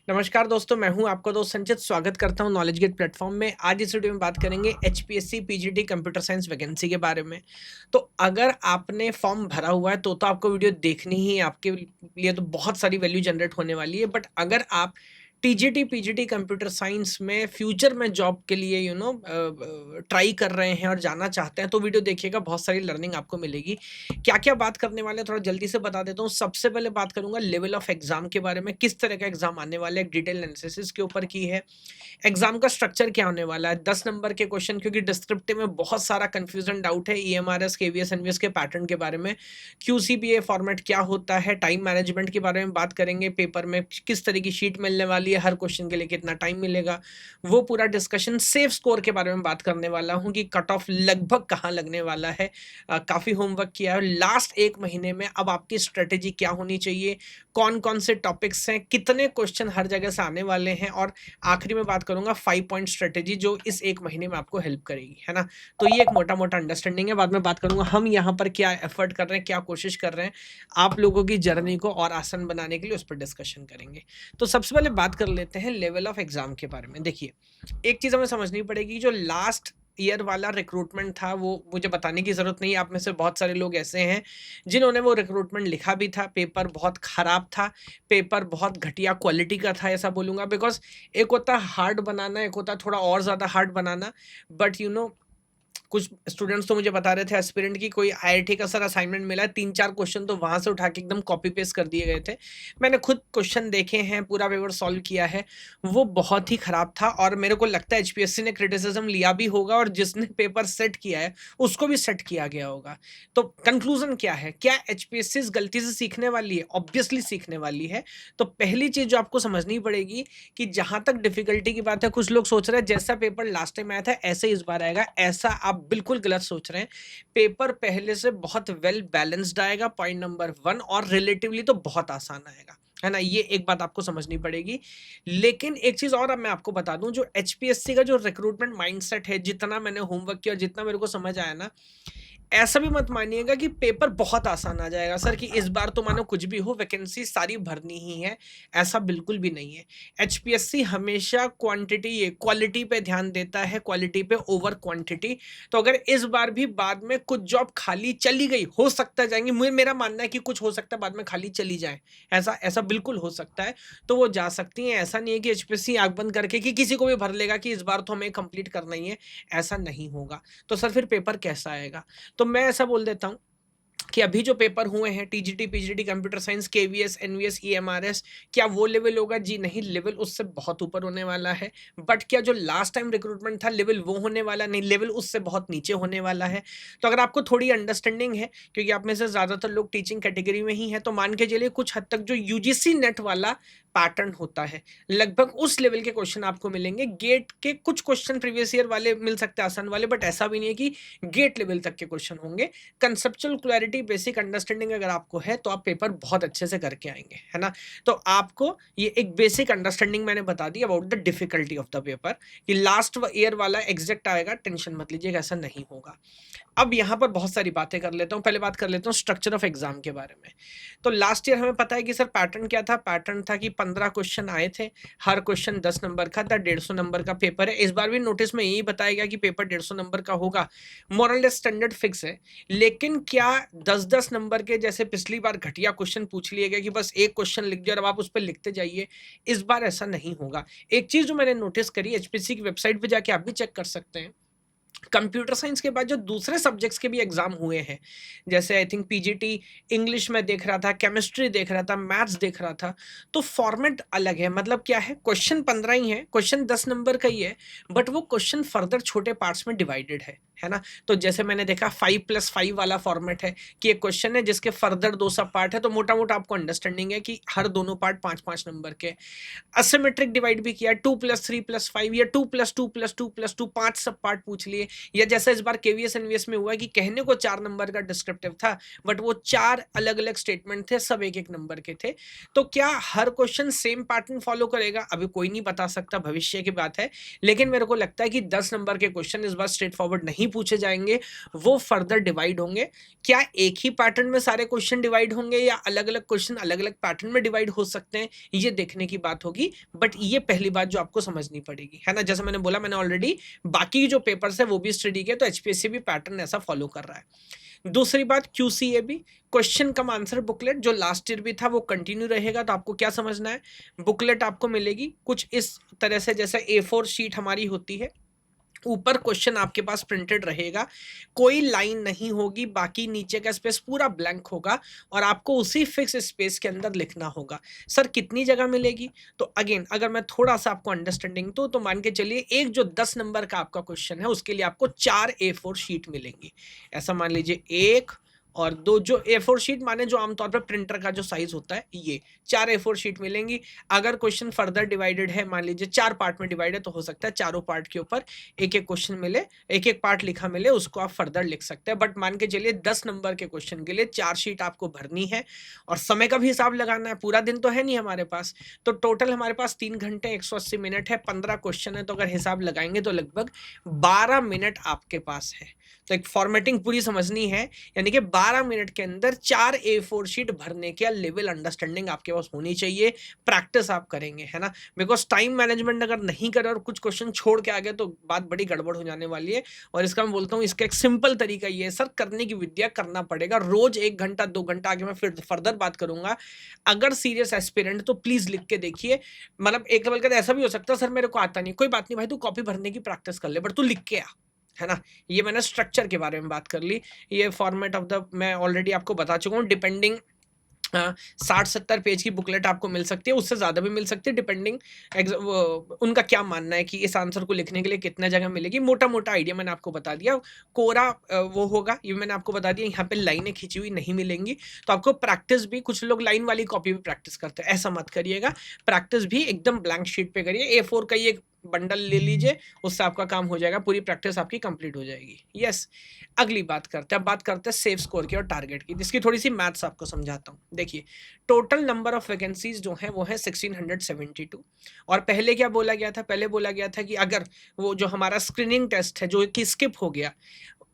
नमस्कार दोस्तों, मैं हूं आपका दोस्त संचित। स्वागत करता हूं नॉलेज गेट प्लेटफॉर्म में। आज इस वीडियो में बात करेंगे HPSC PGT computer science vacancy के बारे में। तो अगर आपने फॉर्म भरा हुआ है तो आपको वीडियो देखनी ही है, आपके लिए तो बहुत सारी वैल्यू जनरेट होने वाली है। बट अगर आप टीजीटी पीजीटी कंप्यूटर साइंस में फ्यूचर में जॉब के लिए ट्राई कर रहे हैं और जाना चाहते हैं तो वीडियो देखिएगा, बहुत सारी लर्निंग आपको मिलेगी। क्या-क्या बात करने वाले हैं थोड़ा जल्दी से बता देता हूँ। सबसे पहले बात करूँगा लेवल ऑफ एग्ज़ाम के बारे में, किस तरह का एग्ज़ाम आने वाला है, एक डिटेल एनालिसिस के ऊपर की है। एग्ज़ाम का स्ट्रक्चर क्या होने वाला है, 10 नंबर के क्वेश्चन, क्योंकि डिस्क्रिप्टिव में बहुत सारा कन्फ्यूज़न डाउट है ईएमआरएस, केवीएस, एनवीएस के पैटर्न के बारे में। क्यूसीबीए फॉर्मेट क्या होता है, टाइम मैनेजमेंट के बारे में बात करेंगे, पेपर में किस तरह की शीट मिलने वाली है, हर क्वेश्चन के लिए कितना टाइम मिलेगा, वो पूरा डिस्कशन। सेफ स्कोर के बारे में बात करने वाला हूँ कि कट ऑफ लगभग कहाँ लगने वाला है। काफ़ी होमवर्क किया है। लास्ट 1 महीने में अब आपकी स्ट्रैटेजी क्या होनी चाहिए, कौन-कौन से टॉपिक्स हैं, कितने क्वेश्चन हर जगह से आने वाले हैं, और आखिरी में बात करूँगा 5 पॉइंट स्ट्रैटेजी जो इस 1 महीने में आपको हेल्प करेगी, है ना? तो ये एक मोटा-मोटा अंडरस्टैंडिंग है। बाद में बात करूँगा हम यहाँ पर क्या एफर्ट कर रहे हैं, क्या कोशिश कर रहे हैं, आप लोगों की जर्नी को और आसान बनाने के लिए उस पर डिस्कशन करेंगे। तो सबसे पहले बात कर लेते हैं लेवल ऑफ एग्ज़ाम के बारे में। देखिए, एक चीज़ हमें समझनी पड़ेगी, जो लास्ट ईयर वाला रिक्रूटमेंट था वो मुझे बताने की ज़रूरत नहीं है। आप में से बहुत सारे लोग ऐसे हैं जिन्होंने वो रिक्रूटमेंट लिखा भी था, पेपर बहुत ख़राब था, पेपर बहुत घटिया क्वालिटी का था, ऐसा बोलूँगा। बिकॉज़ एक होता है हार्ड बनाना, एक होता है थोड़ा और ज़्यादा हार्ड बनाना। बट कुछ स्टूडेंट्स तो मुझे बता रहे थे एस्पिरेंट की, कोई आईआईटी का सर असाइनमेंट मिला है, 3-4 क्वेश्चन तो वहाँ से उठा के एकदम कॉपी पेस्ट कर दिए गए थे। मैंने खुद क्वेश्चन देखे हैं, पूरा पेपर सॉल्व किया है, वो बहुत ही खराब था। और मेरे को लगता है एचपीएससी ने क्रिटिसिज्म लिया भी होगा, और जिसने पेपर सेट किया है, उसको भी सेट किया गया होगा। तो कंक्लूज़न क्या है? क्या एचपीएससी इस गलती से सीखने वाली है? ऑब्वियसली सीखने वाली है। तो पहली चीज़ जो आपको समझनी पड़ेगी कि जहाँ तक डिफ़िकल्टी की बात है, कुछ लोग सोच रहे हैं जैसा पेपर लास्ट टाइम आया था ऐसे ही इस बार आएगा, ऐसा आप बिल्कुल गलत सोच रहे हैं। पेपर पहले से बहुत वेल बैलेंस्ड आएगा, पॉइंट नंबर 1, और रिलेटिवली तो बहुत आसान आएगा, है ना? ये एक बात आपको समझनी पड़ेगी। लेकिन एक चीज़ और अब मैं आपको बता दूँ, जो एचपीएससी का जो रिक्रूटमेंट माइंडसेट है, जितना मैंने होमवर्क किया और जितना मेरे को समझ आया ना, ऐसा भी मत मानिएगा कि पेपर बहुत आसान आ जाएगा सर, कि इस बार तो मानो कुछ भी हो, वैकेंसी सारी भरनी ही है, ऐसा बिल्कुल भी नहीं है। एचपीएससी हमेशा क्वालिटी पे ध्यान देता है, क्वालिटी पे ओवर क्वांटिटी। तो अगर इस बार भी बाद में कुछ जॉब खाली चली गई, हो सकता है जाएँगी, मेरा मानना है कि कुछ हो सकता है बाद में खाली चली जाएँ, ऐसा ऐसा बिल्कुल हो सकता है, तो वो जा सकती हैं। ऐसा नहीं है कि एचपीएससी आँख बंद करके कि किसी को भी भर लेगा कि इस बार तो हमें कंप्लीट करना ही है, ऐसा नहीं होगा। तो सर फिर पेपर कैसा आएगा? तो मैं ऐसा बोल देता हूँ कि अभी जो पेपर हुए हैं TGT, PGT, computer science, KVS, NVS, EMRS, क्या वो लेवल होगा? जी नहीं, लेवल उससे बहुत ऊपर होने वाला है। बट क्या जो लास्ट टाइम रिक्रूटमेंट था लेवल वो होने वाला? नहीं, लेवल उससे बहुत नीचे होने वाला है। तो अगर आपको थोड़ी अंडरस्टैंडिंग है, क्योंकि आप में से ज़्यादातर लोग टीचिंग कैटेगरी में ही हैं, तो मान के चलिए कुछ हद तक जो यूजीसी नेट वाला पैटर्न होता है, लगभग उस लेवल के क्वेश्चन आपको मिलेंगे। गेट के कुछ क्वेश्चन प्रीवियस ईयर वाले मिल सकते हैं, आसान वाले, बट ऐसा भी नहीं है कि गेट लेवल तक के क्वेश्चन होंगे। कंसेप्चुअल क्लैरिटी, बेसिक अंडरस्टैंडिंग अगर आपको है तो आप पेपर बहुत अच्छे से करके आएँगे, है ना? तो आपको ये एक बेसिक अंडरस्टैंडिंग मैंने बता दी about the difficulty of the paper, कि लास्ट ईयर वाला एग्ज़ैक्ट आएगा, टेंशन मत लीजिएगा, ऐसा नहीं होगा। अब यहाँ पर बहुत सारी बातें कर लेता हूँ। पहले बात कर लेता हूँ स्ट्रक्चर ऑफ एग्ज़ाम के बारे में। तो लास्ट ईयर हमें पता है कि सर पैटर्न क्या था? पैटर्न था कि 15 क्वेश्चन आए थे, हर क्वेश्चन 10 नंबर का था, 150 नंबर का पेपर है। इस बार भी नोटिस में यही बताया गया कि पेपर 150 नंबर का होगा, मोर और लेस स्टैंडर्ड फिक्स है। लेकिन क्या 10-10 नंबर के जैसे पिछली बार घटिया क्वेश्चन पूछ लिए गए कि बस एक क्वेश्चन लिख दिया और अब आप उस पे लिखते जाइए, इस बार ऐसा नहीं होगा। एक चीज़ जो मैंने नोटिस करी, एचपीएससी की वेबसाइट पे जाके आप भी चेक कर सकते हैं। कंप्यूटर साइंस के बाद जो दूसरे सब्जेक्ट्स के भी एग्जाम हुए हैं, जैसे आई थिंक पीजीटी इंग्लिश में देख रहा था, केमिस्ट्री देख रहा था, मैथ्स देख रहा था, तो फॉर्मेट अलग है। मतलब क्या है, क्वेश्चन 15 ही है, क्वेश्चन 10 नंबर का ही है, बट वो क्वेश्चन फर्दर छोटे पार्ट्स में डिवाइडेड है ना? तो जैसे मैंने देखा 5+5 वाला फॉर्मेट है, कि एक क्वेश्चन है जिसके फर्दर 2 सब पार्ट है, तो मोटा मोटा आपको अंडरस्टैंडिंग है कि हर दोनों पार्ट 5-5 नंबर के। असिमेट्रिक डिवाइड भी किया, 2+3+5 या 2+2+2+2, 5 सब पार्ट पूछ लिए। लिए, या जैसा इस बार केवीएस एनवीएस में हुआ है कि कहने को 4 नंबर का डिस्क्रिप्टिव था बट वो 4 अलग-अलग स्टेटमेंट थे, सब 1-1 नंबर के थे। तो क्या हर क्वेश्चन सेम पैटर्न फॉलो करेगा? अभी कोई नहीं बता सकता, भविष्य की बात है। लेकिन मेरे को लगता है कि 10 नंबर के क्वेश्चन इस बार स्ट्रेट फॉरवर्ड नहीं पूछे जाएँगे, वो फर्दर डिवाइड होंगे। क्या एक ही पैटर्न में सारे क्वेश्चन डिवाइड होंगे या अलग-अलग क्वेश्चन अलग-अलग पैटर्न में डिवाइड हो सकते हैं, ये देखने की बात होगी। बट ये पहली बात जो आपको समझनी पड़ेगी, है ना? जैसा मैंने बोला, मैंने ऑलरेडी बाकी जो पेपर्स है वो भी स्टडी किए, तो एचपीएससी भी पैटर्न ऐसा फॉलो कर रहा है। दूसरी बात, क्यूसीएबी क्वेश्चन कम आंसर बुकलेट जो लास्ट ईयर भी था वो कंटिन्यू रहेगा। तो आपको क्या समझना है, बुकलेट आपको मिलेगी कुछ इस तरह से, जैसे A4 शीट हमारी होती है, ऊपर क्वेश्चन आपके पास प्रिंटेड रहेगा, कोई लाइन नहीं होगी, बाकी नीचे का स्पेस पूरा ब्लैंक होगा और आपको उसी फिक्स स्पेस के अंदर लिखना होगा। सर कितनी जगह मिलेगी? तो अगेन अगर मैं थोड़ा सा आपको अंडरस्टैंडिंग दूं तो मान के चलिए एक जो 10 नंबर का आपका क्वेश्चन है उसके लिए आपको 4 A4 शीट मिलेंगी। ऐसा मान लीजिए 1 और 2, जो A4 शीट माने जो आमतौर पर प्रिंटर का जो साइज होता है, ये 4 A4 शीट मिलेंगी। अगर क्वेश्चन फर्दर डिवाइडेड है, मान लीजिए 4 पार्ट में डिवाइड है, तो हो सकता है चारों पार्ट के ऊपर एक-एक क्वेश्चन मिले, एक-एक पार्ट लिखा मिले, उसको आप फर्दर लिख सकते हैं। बट मान के चलिए 10 नंबर के क्वेश्चन के लिए 4 शीट आपको भरनी है और समय का भी हिसाब लगाना है, पूरा दिन तो है नहीं हमारे पास। तो टोटल हमारे पास 3 घंटे 180 मिनट है, 15 क्वेश्चन है, तो अगर हिसाब लगाएंगे तो लगभग 12 मिनट आपके पास है। तो एक फॉर्मेटिंग पूरी समझनी है, यानी कि 12 मिनट के अंदर 4 A4 शीट भरने का लेवल अंडरस्टैंडिंग आपके पास होनी चाहिए। प्रैक्टिस आप करेंगे, है ना? बिकॉज़ टाइम मैनेजमेंट अगर नहीं करे और कुछ क्वेश्चन छोड़ के आ गए तो बात बड़ी गड़बड़ हो जाने वाली है। और इसका मैं बोलता हूँ, इसका एक सिंपल तरीका ये है सर, करने की विद्या करना पड़ेगा। रोज 1 घंटा 2 घंटा, आगे मैं फिर फर्दर बात करूँगा। अगर सीरियस एस्पिरेंट तो प्लीज़ लिख के देखिए। मतलब एक लेवल का तो ऐसा भी हो सकता है, सर मेरे को आता नहीं, कोई बात नहीं भाई, तू कॉपी भरने की प्रैक्टिस कर ले, बट तू लिख के आ, है ना? ये मैंने स्ट्रक्चर के बारे में बात कर ली। ये फॉर्मेट ऑफ द मैं ऑलरेडी आपको बता चुका हूँ। डिपेंडिंग 60-70 पेज की बुकलेट आपको मिल सकती है, उससे ज़्यादा भी मिल सकती है, डिपेंडिंग उनका क्या मानना है कि इस आंसर को लिखने के लिए कितना जगह मिलेगी। मोटा-मोटा आइडिया मैंने आपको बता दिया। कोरा वो होगा, ये मैंने आपको बता दिया। यहाँ पे लाइनें खींची हुई नहीं मिलेंगी, तो आपको प्रैक्टिस भी, कुछ लोग लाइन वाली कॉपी भी प्रैक्टिस करते हैं, ऐसा मत करिएगा। प्रैक्टिस भी एकदम ब्लैंक शीट पे करिए। A4 का ही एक बंडल ले लीजिए, उससे आपका काम हो जाएगा, पूरी प्रैक्टिस आपकी कंप्लीट हो जाएगी। यस, अगली बात करते हैं। अब बात करते हैं सेफ स्कोर की और टारगेट की, जिसकी थोड़ी सी मैथ्स आपको समझाता हूँ। देखिए, टोटल नंबर ऑफ वैकेंसीज जो है वो है 1672। और पहले क्या बोला गया था? पहले बोला गया था कि अगर वो जो हमारा स्क्रीनिंग टेस्ट है जो कि स्किप हो गया,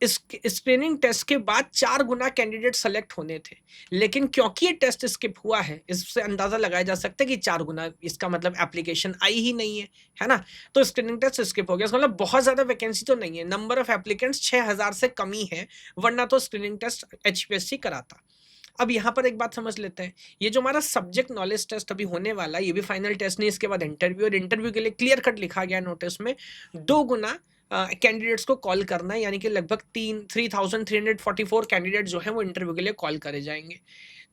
इस स्क्रीनिंग टेस्ट के बाद 4 गुना कैंडिडेट सेलेक्ट होने थे। लेकिन क्योंकि ये टेस्ट स्किप हुआ है, इससे अंदाजा लगाया जा सकता है कि 4 गुना, इसका मतलब एप्लीकेशन आई ही नहीं है ना? तो स्क्रीनिंग टेस्ट स्किप हो गया, इसका मतलब बहुत ज़्यादा वैकेंसी तो नहीं है। नंबर ऑफ एप्लीकेंट्स 6000 से कम ही है, वरना तो स्क्रीनिंग टेस्ट एचपीएससी कराता। अब यहाँ पर एक बात समझ लेते हैं, ये जो हमारा सब्जेक्ट नॉलेज टेस्ट अभी होने वाला है, ये भी फाइनल टेस्ट नहीं, इसके बाद इंटरव्यू, और इंटरव्यू के लिए क्लियर कट लिखा गया नोटिस में 2 गुना कैंडिडेट्स को कॉल करना है, यानी कि लगभग 3344 कैंडिडेट जो हैं वो इंटरव्यू के लिए कॉल करे जाएंगे।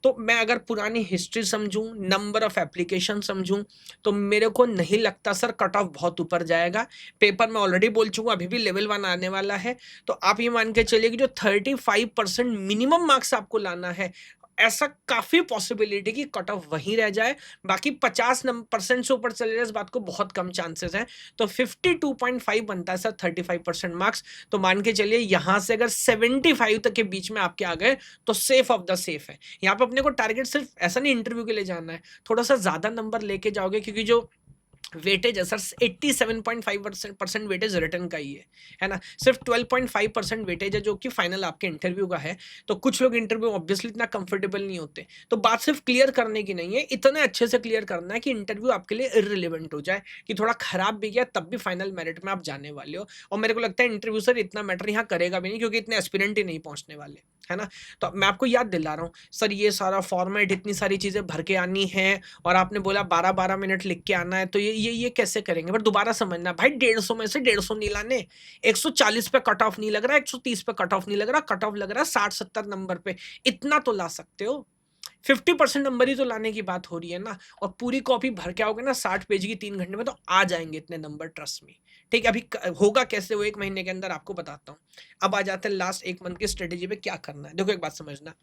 तो मैं अगर पुरानी हिस्ट्री समझूं, नंबर ऑफ एप्लीकेशन समझूं, तो मेरे को नहीं लगता सर कट ऑफ बहुत ऊपर जाएगा। पेपर में ऑलरेडी बोल चुका हूं, अभी भी लेवल 1 आने वाला है। तो आप ये मान के चलिए कि जो 35% मिनिमम मार्क्स आपको लाना है, ऐसा काफी पॉसिबिलिटी कि कट ऑफ वहीं रह जाए। बाकी 50% से ऊपर चले जाए, इस बात को बहुत कम चांसेस हैं। तो 52.5 बनता है सर 35% मार्क्स। तो मान के चलिए यहां से अगर 75 तक के बीच में आपके आ गए तो सेफ ऑफ द सेफ है। यहाँ पे अपने को टारगेट सिर्फ ऐसा नहीं इंटरव्यू के लिए जाना है, थोड़ा सा ज्यादा नंबर लेके जाओगे, क्योंकि जो वेटेज है सर 87.5% वेटेज रिटर्न का ही है ना? सिर्फ 12.5% वेटेज है जो कि फाइनल आपके इंटरव्यू का है। तो कुछ लोग इंटरव्यू ऑब्वियसली इतना कंफर्टेबल नहीं होते, तो बात सिर्फ क्लियर करने की नहीं है, इतने अच्छे से क्लियर करना है कि इंटरव्यू आपके लिए इररिलेवेंट हो जाए, कि थोड़ा खराब भी गया तब भी फाइनल मेरिट में आप जाने वाले हो। और मेरे को लगता है इंटरव्यू सर इतना मैटर यहाँ करेगा भी नहीं, क्योंकि इतने एस्पिरेंट ही नहीं पहुंचने वाले, है ना? तो मैं आपको याद दिला रहा हूँ सर, ये सारा फॉर्मेट, इतनी सारी चीजें भर के आनी है, और आपने बोला 12-12 मिनट लिख के आना है, तो ये कैसे करेंगे? पर दोबारा समझना भाई, 150 में से 150 नहीं लाने, 140 पे कट ऑफ नहीं लग रहा, 130 पे कट ऑफ नहीं लग रहा, कट ऑफ लग रहा है 60-70 नंबर पे। इतना तो ला सकते हो, 50% नंबर ही तो लाने की बात हो रही है ना। और पूरी कॉपी भर के आओगे ना 60 पेज की 3 घंटे में, तो आ जाएंगे इतने नंबर, ट्रस्ट में। ठीक है, अभी होगा कैसे वो 1 महीने के अंदर आपको बताता हूँ। अब आ जाते हैं लास्ट 1 मंथ की स्ट्रेटेजी पे क्या करना है। देखो एक बात समझना,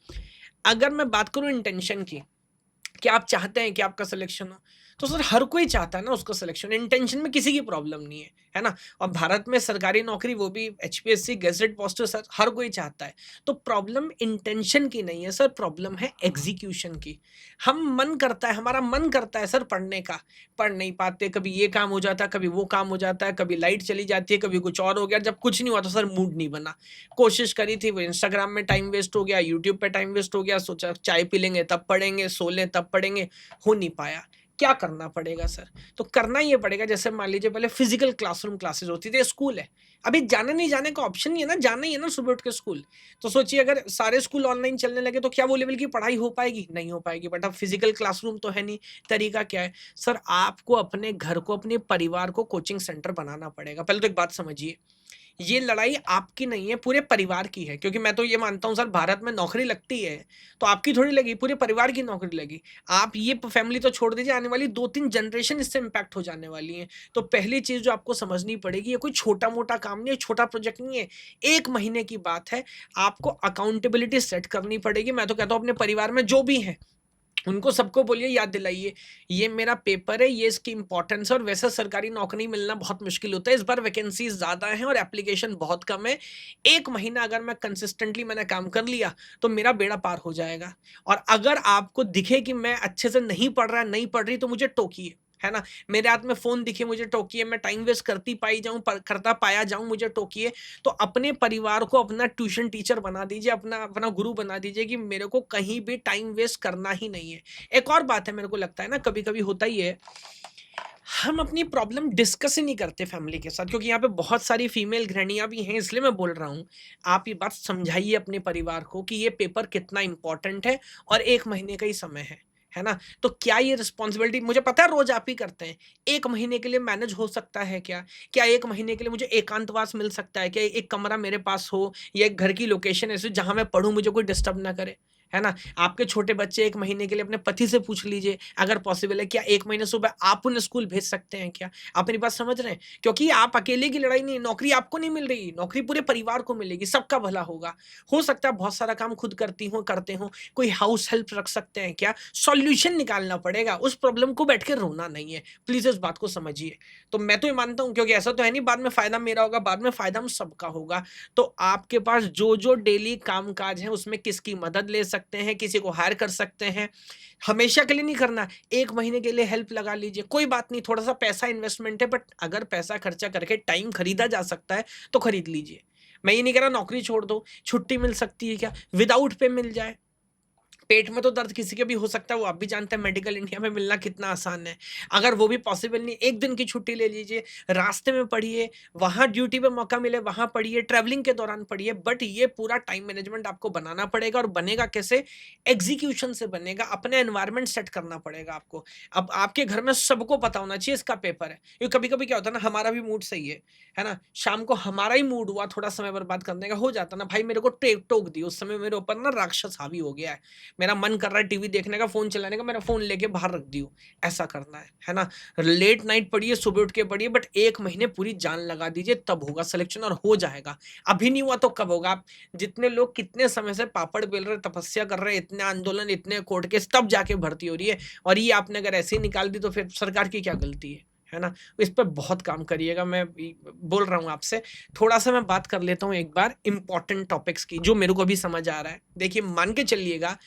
अगर मैं बात करूँ इंटेंशन की, कि आप चाहते हैं कि आपका सिलेक्शन हो, तो सर हर कोई चाहता है ना उसका सिलेक्शन, इंटेंशन में किसी की प्रॉब्लम नहीं है ना? और भारत में सरकारी नौकरी, वो भी एचपीएससी गेजेटेड पोस्ट, सर हर कोई चाहता है। तो प्रॉब्लम इंटेंशन की नहीं है सर, प्रॉब्लम है एग्जीक्यूशन की। हम मन करता है, हमारा मन करता है सर पढ़ने का, पढ़ नहीं पाते, कभी ये काम हो जाता है, कभी वो काम हो जाता है, कभी लाइट चली जाती है, कभी कुछ और हो गया, जब कुछ नहीं हुआ तो सर मूड नहीं बना। कोशिश करी थी, वो इंस्टाग्राम में टाइम वेस्ट हो गया, यूट्यूब पे टाइम वेस्ट हो गया, सोचा चाय पी लेंगे तब पढ़ेंगे, सो लें तब पढ़ेंगे, हो नहीं पाया। क्या करना पड़ेगा सर? तो करना ये पड़ेगा, जैसे मान लीजिए पहले फिजिकल क्लासरूम क्लासेस होती थी, स्कूल है। अभी जाने नहीं जाने का ऑप्शन नहीं है ना, जाना ही है ना सुबह उठ के स्कूल। तो सोचिए अगर सारे स्कूल ऑनलाइन चलने लगे तो क्या वो लेवल की पढ़ाई हो पाएगी? नहीं हो पाएगी। बट अब फिजिकल क्लासरूम तो है नहीं, तरीका क्या है? सर आपको अपने घर को, अपने परिवार को कोचिंग सेंटर बनाना पड़ेगा। पहले तो एक बात समझिए, ये लड़ाई आपकी नहीं है, पूरे परिवार की है। क्योंकि मैं तो ये मानता हूँ सर, भारत में नौकरी लगती है, तो आपकी थोड़ी लगी, पूरे परिवार की नौकरी लगी। आप ये फैमिली तो छोड़ दीजिए, आने वाली 2-3 जनरेशन इससे इम्पैक्ट हो जाने वाली हैं। तो पहली चीज़ जो आपको समझनी पड़ेगी, ये कोई छोटा-मोटा काम नहीं है, छोटा प्रोजेक्ट नहीं है। 1 महीने की बात है, आपको अकाउंटेबिलिटी सेट करनी पड़ेगी। मैं तो कहता हूँ अपने परिवार में जो भी हैं, उनको सबको बोलिए, याद दिलाइए, ये मेरा पेपर है, ये इसकी इम्पोर्टेंस है, और वैसे सरकारी नौकरी मिलना बहुत मुश्किल होता है। इस बार वैकेंसीज़ ज़्यादा हैं और एप्लीकेशन बहुत कम है। 1 महीना अगर मैं कंसिस्टेंटली मैंने काम कर लिया, तो मेरा बेड़ा पार हो जाएगा। और अगर आपको दिखे कि मैं अच्छे से नहीं पढ़ रहा, नहीं पढ़ रही, तो मुझे टोकिए, है ना? मेरे हाथ में फ़ोन दिखे, मुझे टोकिए, मैं टाइम वेस्ट करती पाई जाऊँ, प करता पाया जाऊँ, मुझे टोकिए। तो अपने परिवार को अपना ट्यूशन टीचर बना दीजिए, अपना अपना गुरु बना दीजिए कि मेरे को कहीं भी टाइम वेस्ट करना ही नहीं है। एक और बात है, मेरे को लगता है ना कभी-कभी होता ही है, हम अपनी प्रॉब्लम डिस्कस ही नहीं करते फैमिली के साथ, क्योंकि यहाँ पे बहुत सारी फीमेल गृहिणियाँ भी हैं, इसलिए मैं बोल रहा हूँ। आप ये बात समझाइए अपने परिवार को कि ये पेपर कितना इम्पोर्टेंट है और 1 महीने का ही समय है ना? तो क्या ये रिस्पॉन्सिबिलिटी, मुझे पता है रोज़ आप ही करते हैं, 1 महीने के लिए मैनेज हो सकता है क्या? क्या 1 महीने के लिए मुझे एकांतवास मिल सकता है क्या? एक कमरा मेरे पास हो, या एक घर की लोकेशन ऐसी जहाँ मैं पढ़ूँ, मुझे कोई डिस्टर्ब ना करे, है ना? आपके छोटे बच्चे 1 महीने के लिए अपने पति से पूछ लीजिए, अगर पॉसिबल है, क्या 1 महीने सुबह आप उन्हें स्कूल भेज सकते हैं क्या? आप मेरी बात समझ रहे हैं? क्योंकि आप अकेले की लड़ाई नहीं है, नौकरी आपको नहीं मिल रही, नौकरी पूरे परिवार को मिलेगी, सबका भला होगा। हो सकता है बहुत सारा काम खुद करती हों, करते हों, कोई हाउस हेल्प रख सकते हैं क्या? सॉल्यूशन निकालना पड़ेगा, उस प्रॉब्लम को बैठ के रोना नहीं है। प्लीज़ इस बात को समझिए। तो मैं तो ये मानता हूँ, क्योंकि ऐसा तो है नहीं बाद में फ़ायदा मेरा होगा, बाद में फ़ायदा हम सबका होगा। तो आपके पास जो-जो डेली काम-काज है, उसमें किसकी मदद ले सकते हैं, किसी को हायर कर सकते हैं। हमेशा के लिए नहीं करना, 1 महीने के लिए हेल्प लगा लीजिए, कोई बात नहीं, थोड़ा-सा पैसा इन्वेस्टमेंट है, बट अगर पैसा खर्चा करके टाइम खरीदा जा सकता है, तो खरीद लीजिए। मैं ये नहीं कह रहा नौकरी छोड़ दो, छुट्टी मिल सकती है क्या? विदाउट पे मिल जाए। पेट में तो दर्द किसी के भी हो सकता है, वो आप भी जानते हैं, मेडिकल इंडिया में मिलना कितना आसान है। अगर वो भी पॉसिबल नहीं, 1 दिन की छुट्टी ले लीजिए, रास्ते में पढ़िए, वहाँ ड्यूटी पे मौका मिले वहाँ पढ़िए, ट्रैवलिंग के दौरान पढ़िए, बट ये पूरा टाइम मैनेजमेंट आपको बनाना पड़ेगा, और बनेगा कैसे? एग्ज़ीक्यूशन से बनेगा, अपना एनवायरनमेंट सेट करना पड़ेगा आपको। अब आपके घर में सबको पता होना चाहिए इसका पेपर है, क्योंकि कभी-कभी क्या होता है ना, हमारा भी मूड सही है ना? शाम को हमारा ही मूड हुआ थोड़ा समय बर्बाद करने का, हो जाता है ना, भाई मेरे को टोक दी, उस समय मेरे ऊपर ना राक्षस हावी हो गया है। मेरा मन कर रहा है टीवी देखने का, फ़ोन चलाने का, मेरा फ़ोन लेके बाहर रख दी हूँ, ऐसा करना है ना? लेट नाइट पढ़िए, सुबह उठ के पढ़िए, बट 1 महीने पूरी जान लगा दीजिए, तब होगा सिलेक्शन, और हो जाएगा। अभी नहीं हुआ तो कब होगा? आप जितने लोग कितने समय से पापड़ बेल रहे, तपस्या कर रहे, इतने आंदोलन, इतने कोर्ट केस, तब जाके भर्ती हो रही है, और ये आपने अगर ऐसे ही निकाल दी, तो फिर सरकार की क्या गलती है ना? इस पे बहुत काम करिएगा, मैं बोल रहा हूँ आपसे। थोड़ा-सा मैं बात कर लेता हूँ एक बार इम्पोर्टेंट टॉपिक्स की, जो मेरे को अभी समझ आ रहा है। देखिए, मान के चलिएगा,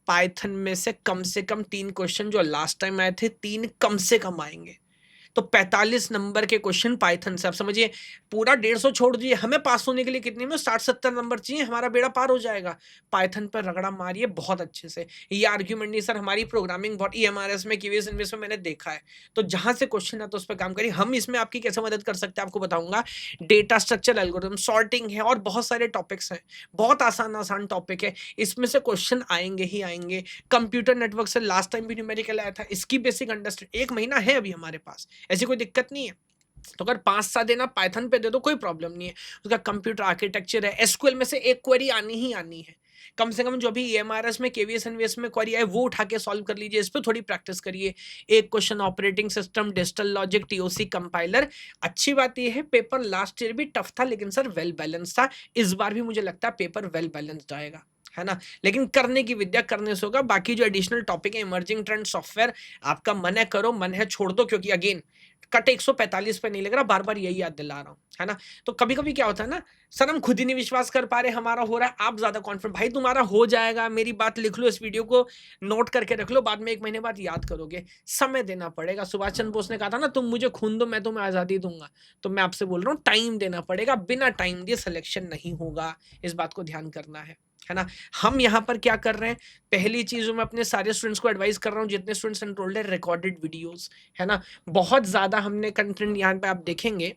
पाइथन में से कम 3 क्वेश्चन जो लास्ट टाइम आए थे, 3 कम से कम आएँगे। तो 45 नंबर के क्वेश्चन पाइथन से, आप समझिए पूरा 150 छोड़ दीजिए, हमें पास होने के लिए कितने में 60-70 नंबर चाहिए, हमारा बेड़ा पार हो जाएगा। पाइथन पर रगड़ा मारिए बहुत अच्छे से। ये आर्ग्यूमेंट नहीं सर, हमारी प्रोग्रामिंग बहुत ईएमआरएस में, केवीएस इनवेस में मैंने देखा है। तो जहाँ से क्वेश्चन है तो उस पे काम करिए। हम इसमें आपकी कैसे मदद कर सकते हैं आपको बताऊँगा। डेटा स्ट्रक्चर एल्गोरिथम, सॉर्टिंग है, और बहुत सारे टॉपिक्स हैं। बहुत आसान-आसान टॉपिक है। इसमें से क्वेश्चन आएँगे ही आएँगे। कंप्यूटर नेटवर्क से लास्ट टाइम भी न्यूमेरिकल आया था। इसकी बेसिक अंडरस्टैंड 1 महीना है अभी हमारे पास। ऐसी कोई दिक्कत नहीं है। तो अगर 5-7 दिन आप पाइथन पे दे दो, कोई प्रॉब्लम नहीं है। उसका कंप्यूटर आर्किटेक्चर है, एसक्यूएल में से एक क्वेरी आनी ही आनी है। कम से कम जो भी ईएमआरएस में, केवीएस एनवीएस में क्वेरी आए, वो उठा के सॉल्व कर लीजिए, इस पे थोड़ी प्रैक्टिस करिए। एक question operating system, digital logic, TOC compiler. अच्छी बात ये है, पेपर लास्ट ईयर भी टफ था, लेकिन सर वेल बैलेंस्ड था। इस बार भी मुझे लगता है पेपर वेल बैलेंस्ड आएगा। है ना? लेकिन करने की विद्या करने से होगा। बाकी जो एडिशनल टॉपिक है इमर्जिंग ट्रेंड सॉफ्टवेयर, आपका मन है करो, मन है छोड़ दो, क्योंकि अगेन कट 145 पे नहीं लग रहा, बार-बार यही याद दिला रहा हूँ, है ना? तो कभी-कभी क्या होता है ना, सर हम खुद ही नहीं विश्वास कर पा रहे हमारा हो रहा है, आप ज़्यादा कॉन्फिडेंट, भाई तुम्हारा हो जाएगा, मेरी बात लिख लो, इस वीडियो को नोट करके रख लो, बाद में 1 महीने बाद याद करोगे। समय देना पड़ेगा। सुभाष चंद्र बोस ने कहा था ना, तुम मुझे खून दो, मैं तुम्हें आज़ादी दूँगा। तो मैं आपसे बोल रहा हूँ टाइम देना पड़ेगा, बिना टाइम दिए सिलेक्शन नहीं होगा, इस बात को ध्यान करना है ना? हम यहाँ पर क्या कर रहे हैं, पहली चीज़ जो मैं अपने सारे स्टूडेंट्स को एडवाइस कर रहा हूँ, जितने स्टूडेंट्स एनरोल्ड है, रिकॉर्डेड वीडियोज़, है ना? बहुत ज़्यादा हमने कंटेंट यहाँ पे आप देखेंगे,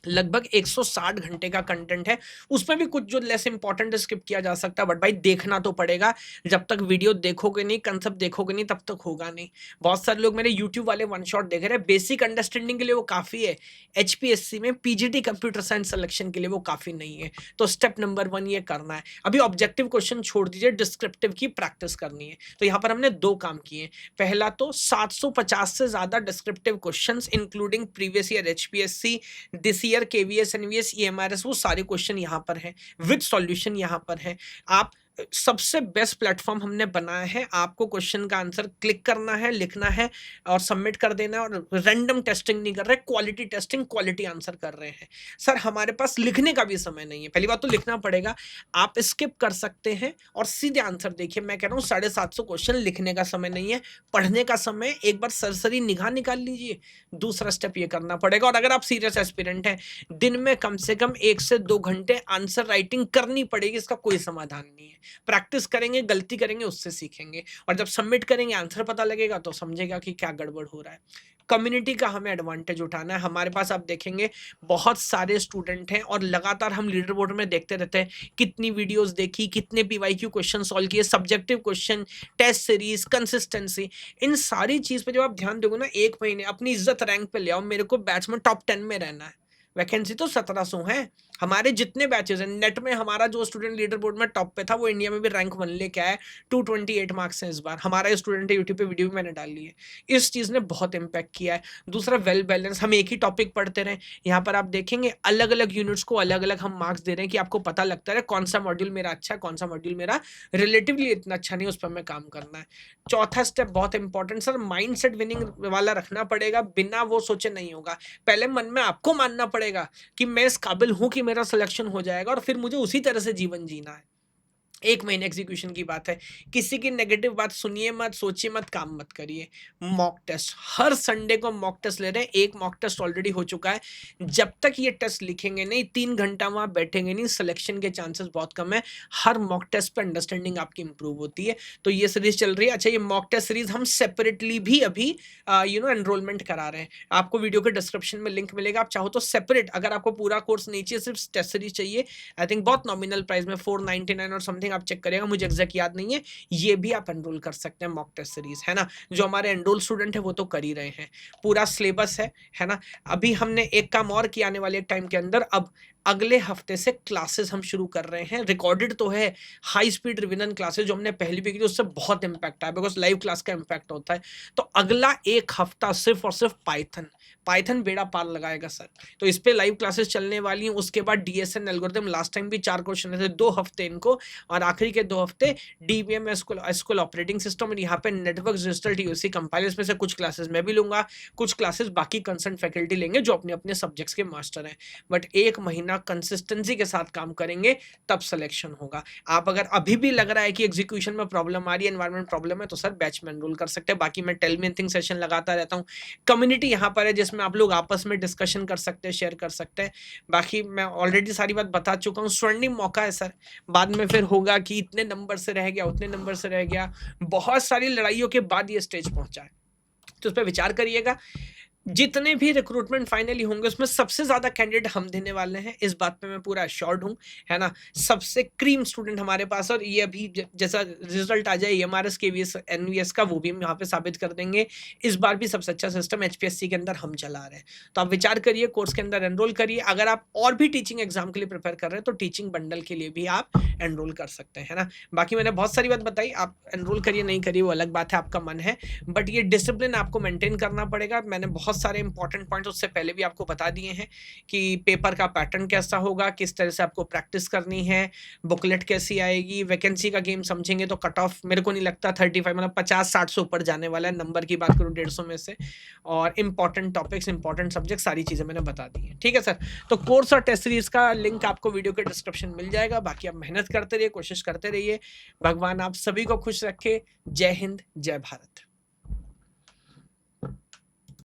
लगभग 160 घंटे का कंटेंट है। उसमें भी कुछ जो लेस इंपॉर्टेंट स्किप किया जा सकता है, बट भाई देखना तो पड़ेगा। जब तक वीडियो देखोगे नहीं, कंसेप्ट देखोगे नहीं, तब तक होगा नहीं। बहुत सारे लोग मेरे यूट्यूब वाले वन शॉट देख रहे हैं, बेसिक अंडरस्टैंडिंग के लिए वो काफ़ी है। एचपीएससी में पीजीटी कंप्यूटर साइंस सिलेक्शन के लिए वो काफ़ी नहीं है। तो स्टेप नंबर 1 ये करना है। अभी ऑब्जेक्टिव क्वेश्चन छोड़ दीजिए, डिस्क्रिप्टिव की प्रैक्टिस करनी है। तो यहाँ पर हमने 2 काम किए। पहला तो 750 से ज़्यादा descriptive questions including previous year HPSC, this year KVS, NVS, EMRS, वो सारे क्वेश्चन यहाँ पर हैं, विद सॉल्यूशन यहाँ पर है। आप सबसे बेस्ट प्लेटफॉर्म हमने बनाया है। आपको क्वेश्चन का आंसर क्लिक करना है, लिखना है और सबमिट कर देना है, और रैंडम टेस्टिंग नहीं कर रहे, क्वालिटी टेस्टिंग, क्वालिटी आंसर कर रहे हैं। सर हमारे पास लिखने का भी समय नहीं है। पहली बात तो लिखना पड़ेगा, आप स्किप कर सकते हैं और सीधे आंसर देखिए। मैं कह रहा हूँ 750 क्वेश्चन, लिखने का समय नहीं है, पढ़ने का समय। एक बार सरसरी निगाह निकाल लीजिए। दूसरा स्टेप ये करना पड़ेगा, और अगर आप सीरियस एस्पिरेंट हैं, दिन में कम से कम 1 से 2 घंटे आंसर राइटिंग करनी पड़ेगी। इसका कोई समाधान नहीं है। प्रैक्टिस करेंगे, गलती करेंगे, उससे सीखेंगे, और जब सबमिट करेंगे आंसर पता लगेगा तो समझेगा कि क्या गड़बड़ हो रहा है। कम्युनिटी का हमें एडवांटेज उठाना है। हमारे पास आप देखेंगे बहुत सारे स्टूडेंट हैं, और लगातार हम लीडर बोर्ड में देखते रहते हैं कितनी वीडियोस देखी, कितने पीवाईक्यू क्वेश्चन सॉल्व किए, subjective question, test series, consistency. इन सारी चीज पे जब आप ध्यान दोगे ना, 1 महीने अपनी इज्जत रैंक पे ले आओ। मेरे को बैच में टॉप 10 में रहना है। वैकेंसी तो 1700 है। हमारे जितने बैचेस हैं, नेट में हमारा जो स्टूडेंट लीडर बोर्ड में टॉप पे था, वो इंडिया में भी रैंक 1 लेके आया है। 228 मार्क्स हैं इस बार। हमारा स्टूडेंट है, यूट्यूब पे वीडियो भी मैंने डाल ली है। इस चीज़ ने बहुत इम्पैक्ट किया है। दूसरा, वेल बैलेंस, हम एक ही टॉपिक पढ़ते रहें। यहाँ पर आप देखेंगे अलग अलग यूनिट्स को अलग अलग हम मार्क्स दे रहे हैं, कि आपको पता लगता है कौन सा मॉड्यूल मेरा अच्छा है, कौन सा मॉड्यूल मेरा रिलेटिवली इतना अच्छा नहीं, उस पर हमें काम करना है। चौथा स्टेप बहुत important sir, mind set winning वाला रखना पड़ेगा। बिना वो सोचे नहीं होगा। पहले मन में आपको मानना पड़ेगा कि मैं इस काबिल हूं कि मेरा सिलेक्शन हो जाएगा, और फिर मुझे उसी तरह से जीवन जीना है। 1 महीने एग्जीक्यूशन की बात है। किसी की नेगेटिव बात सुनिए मत, सोचिए मत, काम मत करिए। मॉक टेस्ट, हर संडे को मॉक टेस्ट ले रहे हैं। 1 मॉक टेस्ट ऑलरेडी हो चुका है। जब तक ये टेस्ट लिखेंगे नहीं, 3 घंटा वहाँ बैठेंगे नहीं, सिलेक्शन के चांसेस बहुत कम है। हर मॉक टेस्ट पे अंडरस्टैंडिंग आपकी इंप्रूव होती है। तो ये सीरीज चल रही है। अच्छा, ये मॉक टेस्ट सीरीज हम सेपरेटली भी अभी एनरोलमेंट करा रहे हैं। आपको वीडियो के डिस्क्रिप्शन में लिंक मिलेगा। आप चाहो तो सेपरेट, अगर आपको पूरा कोर्स नहीं चाहिए, सिर्फ टेस्ट सीरीज चाहिए, आई थिंक बहुत नॉमिनल प्राइस में 499 और समथिंग, आप चेक करेगा, मुझे एग्जैक्ट याद नहीं है। ये भी आप एनरोल कर सकते हैं, मॉक टेस्ट सीरीज, है ना? जो हमारे एनरोल स्टूडेंट है वो तो कर ही रहे हैं। पूरा सिलेबस है ना? अभी हमने एक काम और किया आने वाले टाइम के अंदर। अब अगले हफ्ते से क्लासेस हम शुरू कर रहे हैं। रिकॉर्डेड तो है, हाई स्पीड रिवीजन क्लासेस जो हमने पहले भी की थी, उससे बहुत इंपैक्ट आया, बिकॉज लाइव क्लास का इंपैक्ट होता है। तो अगला 1 हफ्ता सिर्फ और सिर्फ पाइथन बेड़ा पार लगाएगा सर। तो इस पे लाइव क्लासेस चलने वाली हैं। उसके बाद डीएसएन एल्गोरिथम, लास्ट टाइम भी 4 क्वेश्चन थे, 2 हफ्ते इनको, और आखिरी के 2 हफ्ते डीबीएम एसक्यूएल ऑपरेटिंग सिस्टम, और यहाँ पे नेटवर्क डिजिटल टीओसी कंपाइलर्स में से कुछ क्लासेस मैं भी लूंगा, कुछ क्लासेस बाकी कंसर्न फैकल्टी लेंगे जो अपने अपने सब्जेक्ट्स के मास्टर हैं। बट 1 महीना कंसिस्टेंसी के साथ काम करेंगे, तब सिलेक्शन होगा। आप अगर अभी भी लग रहा है कि एग्जीक्यूशन में प्रॉब्लम आ रही है, एनवायरमेंट प्रॉब्लम है, तो सर बैच में एनरोल कर सकते हैं। बाकी मैं टेल मी एनीथिंग सेशन लगाता रहता हूँ। कम्युनिटी यहाँ पर है, जिसमें आप लोग आपस में डिस्कशन कर सकते हैं, शेयर कर सकते हैं। बाकी मैं ऑलरेडी सारी बात बता चुका हूँ। स्वर्णिम मौका है सर। बाद में फिर होगा कि इतने नंबर से रह गया, उतने नंबर से रह गया। बहुत सारी लड़ाइयों के बाद ये स्टेज पहुंचा है, तो उस पर विचार करिएगा। जितने भी रिक्रूटमेंट फाइनली होंगे, उसमें सबसे ज्यादा कैंडिडेट हम देने वाले हैं, इस बात पे मैं पूरा अश्योर्ड हूं, है ना? सबसे क्रीम स्टूडेंट हमारे पास, और ये अभी जैसा रिजल्ट आ जाए एमआरएस केवीएस एनवीएस का, वो भी हम यहाँ पे साबित कर देंगे। इस बार भी सबसे अच्छा सिस्टम एचपीएससी के अंदर हम चला रहे हैं। तो आप विचार करिए, कोर्स के अंदर एनरोल करिए। अगर आप और भी टीचिंग एग्जाम के लिए प्रिपेयर कर रहे हैं, तो टीचिंग बंडल के लिए भी आप एनरोल कर सकते हैं, है ना? बाकी मैंने बहुत सारी बात बताई, आप एनरोल करिए नहीं करिए वो अलग बात है, आपका मन है, बट ये डिसिप्लिन आपको मेंटेन करना पड़ेगा। मैंने बहुत बहुत सारे इंपॉर्टेंट पॉइंट्स उससे पहले भी आपको बता दिए हैं कि पेपर का पैटर्न कैसा होगा, किस तरह से आपको प्रैक्टिस करनी है, बुकलेट कैसी आएगी, वैकेंसी का गेम समझेंगे तो कट ऑफ मेरे को नहीं लगता 35 मतलब 50-60 से ऊपर जाने वाला है, नंबर की बात करूँ 150 में से। और इंपॉर्टेंट टॉपिक्स, इंपॉर्टेंट सब्जेक्ट, सारी चीज़ें मैंने बता दी हैं। ठीक है सर, तो कोर्स और टेस्ट सीरीज का लिंक आपको वीडियो के डिस्क्रिप्शन मिल जाएगा। बाकी आप मेहनत करते रहिए, कोशिश करते रहिए। भगवान आप सभी को खुश रखे। जय हिंद, जय भारत।